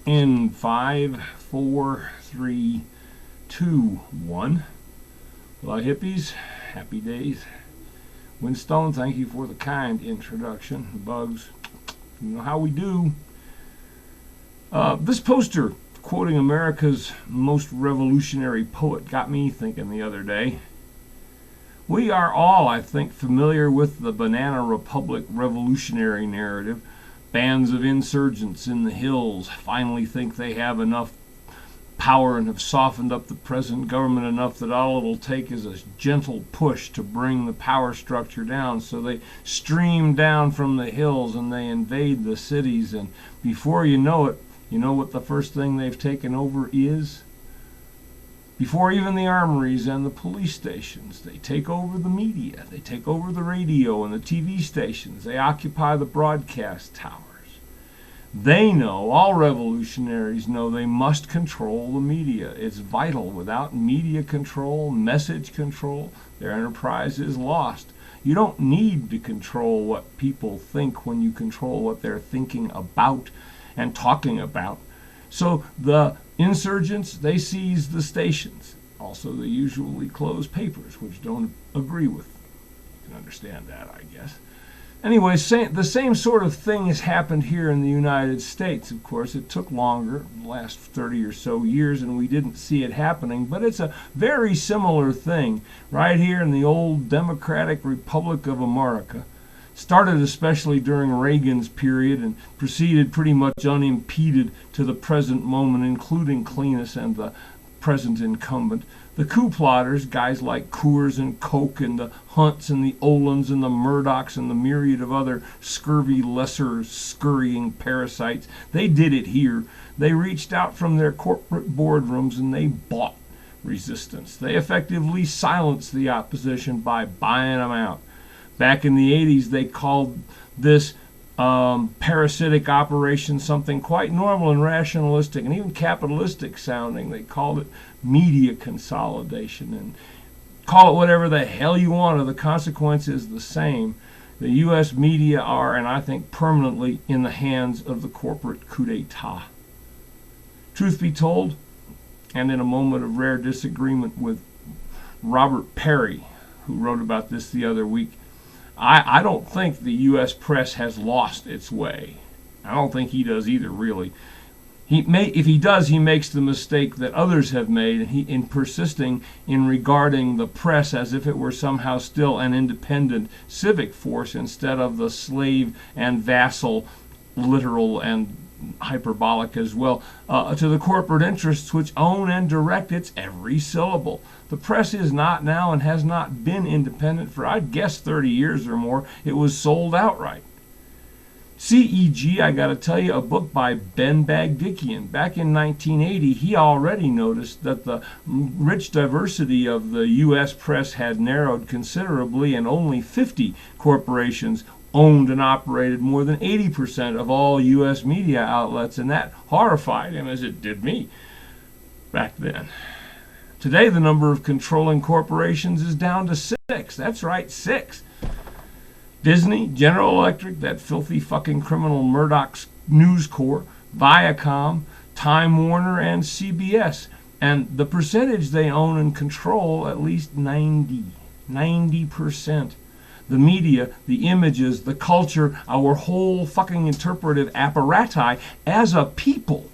In 5, 4, 3, 2, 1. Hello, hippies. Happy days. Winstone, thank you for the kind introduction. Bugs, you know how we do. This poster quoting America's most revolutionary poet got me thinking the other day. We are all, I think, familiar with the Banana Republic revolutionary narrative. Bands of insurgents in the hills finally think they have enough power and have softened up the present government enough that all it'll take is a gentle push to bring the power structure down. So they stream down from the hills and they invade the cities, and before you know it, you know what the first thing they've taken over is? Before even the armories and the police stations, they take over the media. They take over the radio and the TV stations. They occupy the broadcast towers. They know, all revolutionaries know, they must control the media. It's vital. Without media control, message control, their enterprise is lost. You don't need to control what people think when you control what they're thinking about and talking about. So the insurgents, they seize the stations. Also, they usually close papers, which don't agree with. You can understand that, I guess. Anyway, the same sort of thing has happened here in the United States. Of course, it took longer, the last 30 or so years, and we didn't see it happening, but it's a very similar thing right here in the old Democratic Republic of America. Started especially during Reagan's period and proceeded pretty much unimpeded to the present moment, including Cletus and the present incumbent. The coup plotters, guys like Coors and Koch and the Hunts and the Olins and the Murdochs and the myriad of other scurvy, lesser, scurrying parasites, they did it here. They reached out from their corporate boardrooms and they bought resistance. They effectively silenced the opposition by buying them out. Back in the 80s, they called this parasitic operation something quite normal and rationalistic and even capitalistic sounding. They called it media consolidation, and call it whatever the hell you want, or the consequence is the same. The U.S. media are, and I think permanently, in the hands of the corporate coup d'etat. Truth be told, and in a moment of rare disagreement with Robert Perry, who wrote about this the other week, I don't think the U.S. press has lost its way. I don't think he does either, really. If he does, he makes the mistake that others have made in persisting in regarding the press as if it were somehow still an independent civic force instead of the slave and vassal, literal and hyperbolic as well, to the corporate interests which own and direct its every syllable. The press is not now and has not been independent for, I'd guess, 30 years or more. It was sold outright. C.E.G., I got to tell you, a book by Ben Bagdikian. Back in 1980, he already noticed that the rich diversity of the U.S. press had narrowed considerably, and only 50 corporations owned and operated more than 80% of all U.S. media outlets, and that horrified him, as it did me back then. Today, the number of controlling corporations is down to 6. That's right, 6. Disney, General Electric, that filthy fucking criminal Murdoch's News Corp, Viacom, Time Warner, and CBS. And the percentage they own and control, at least 90%. The media, the images, the culture, our whole fucking interpretive apparatus as a people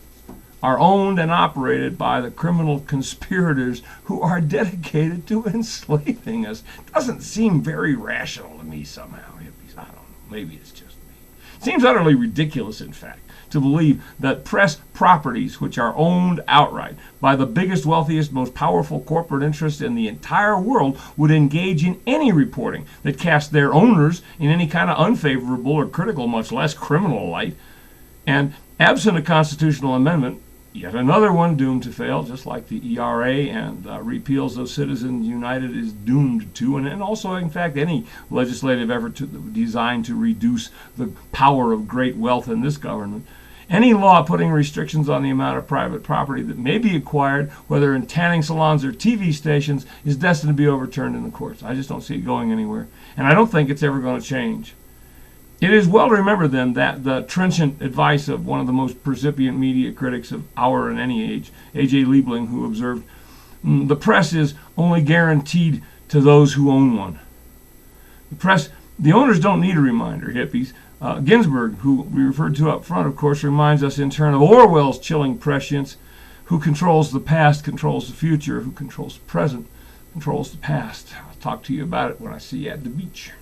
are owned and operated by the criminal conspirators who are dedicated to enslaving us. Doesn't seem very rational to me somehow, hippies. I don't know. Maybe it's just me. It seems utterly ridiculous, in fact, to believe that press properties, which are owned outright by the biggest, wealthiest, most powerful corporate interests in the entire world, would engage in any reporting that cast their owners in any kind of unfavorable or critical, much less criminal light. And absent a constitutional amendment, yet another one doomed to fail, just like the ERA and repeals of Citizens United is doomed to, and also, in fact, any legislative effort designed to reduce the power of great wealth in this government. Any law putting restrictions on the amount of private property that may be acquired, whether in tanning salons or TV stations, is destined to be overturned in the courts. I just don't see it going anywhere, and I don't think it's ever going to change. It is well to remember, then, that the trenchant advice of one of the most percipient media critics of our and any age, A.J. Liebling, who observed, the press is only guaranteed to those who own one. The owners don't need a reminder, hippies. Ginsburg, who we referred to up front, of course, reminds us in turn of Orwell's chilling prescience: who controls the past controls the future, who controls the present controls the past. I'll talk to you about it when I see you at the beach.